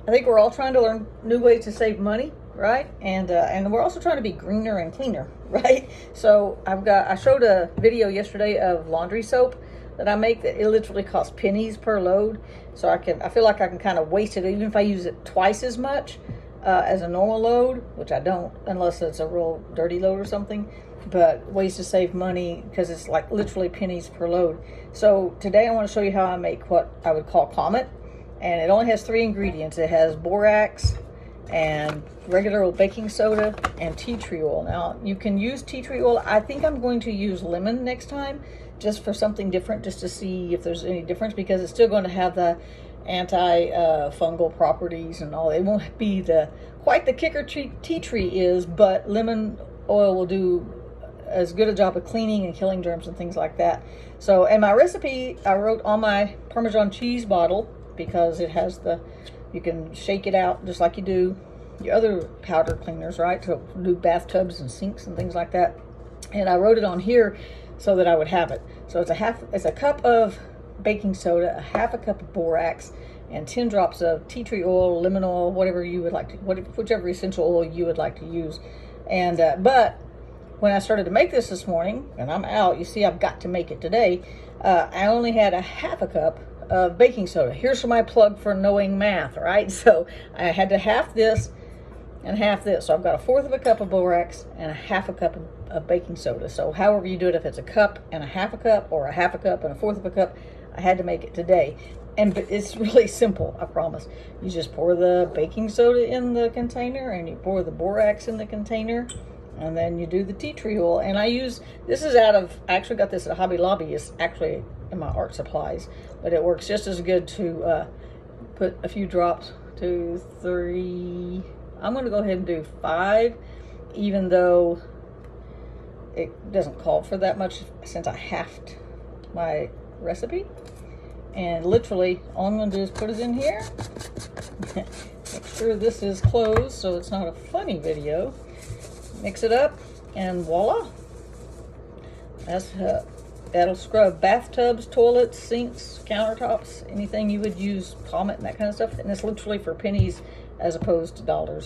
I think we're all trying to learn new ways to save money, right? And we're also trying to be greener and cleaner, right? So I showed a video yesterday of laundry soap that I make that it literally costs pennies per load. So I feel like I can kind of waste it even if I use it twice as much as a normal load, which I don't unless it's a real dirty load or something. But ways to save money because it's like literally pennies per load. So today I want to show you how I make what I would call Comet. And it only has 3 ingredients. It has borax and regular old baking soda and tea tree oil. Now you can use tea tree oil. I think I'm going to use lemon next time just for something different, just to see if there's any difference, because it's still going to have the anti-fungal properties and all. It won't be quite the kicker tea tree is, but lemon oil will do as good a job of cleaning and killing germs and things like that. So, and my recipe I wrote on my Parmesan cheese bottle, because it has you can shake it out just like you do your other powder cleaners, right? To do bathtubs and sinks and things like that. And I wrote it on here so that I would have it. So it's a cup of baking soda, a half a cup of borax, and 10 drops of tea tree oil, lemon oil, whatever you would like to, whichever essential oil you would like to use. And but when I started to make this morning, and I'm out, you see I've got to make it today, I only had a half a cup of baking soda. Here's my plug for knowing math, right? So I had to half this and half this. So I've got a fourth of a cup of borax and a half a cup of baking soda. So however you do it, if it's a cup and a half a cup or a half a cup and a fourth of a cup, I had to make it today. And it's really simple, I promise. You just pour the baking soda in the container and you pour the borax in the container, and then you do the tea tree oil. And this is I actually got this at Hobby Lobby. It's actually in my art supplies, but it works just as good to put a few drops, 2, 3. I'm going to go ahead and do 5, even though it doesn't call for that much since I halved my recipe. And literally all I'm going to do is put it in here. Make sure this is closed so it's not a funny video. Mix it up, and voila. That'll scrub bathtubs, toilets, sinks, countertops, anything you would use, Comet and that kind of stuff. And it's literally for pennies as opposed to dollars.